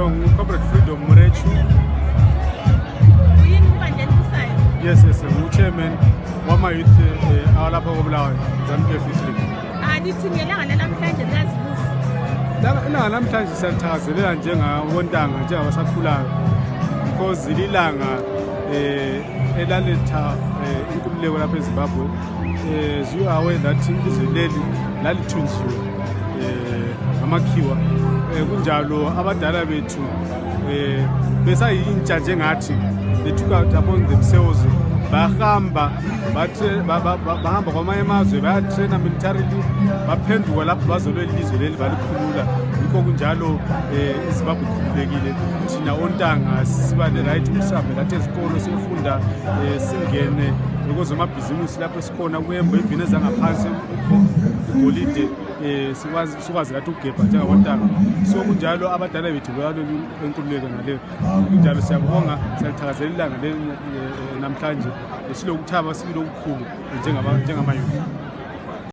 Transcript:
So, corporate freedom Murechu. Yes, chairman of my youth, our lapa oblawa, ZANU namhlanje siyathazelela njengawondanga njengabasakhulayo because lilanga elaletha inkululeko lapha eZimbabwe. As you are aware that ilizwe leli lalithunjiwe amakhiwa kunjalo abadala bethu besayintsha njengathi they took out upon themselves bahamba kwamanye amazwe bayatraina militarily baphenduka lapho bazolwela ilizwe leli balikhulula. Yikho kunjalo iZimbabwe ikhululekile. Thina ontanga siba ne-right ukusihambe lathi ezikolo siyofunda singene kwezamabhizinisi lapho sikhona kuyemba ivini ezangaphansi igolide sikwazi lathi ukugebha njengabontanga. So kunjalo abadala bethu bayalwela inkululeko naleyo. Kunjalo siyabonga siyalithakazelela ilanga namhlanje silokuthaba silokukhulu njengamayouth.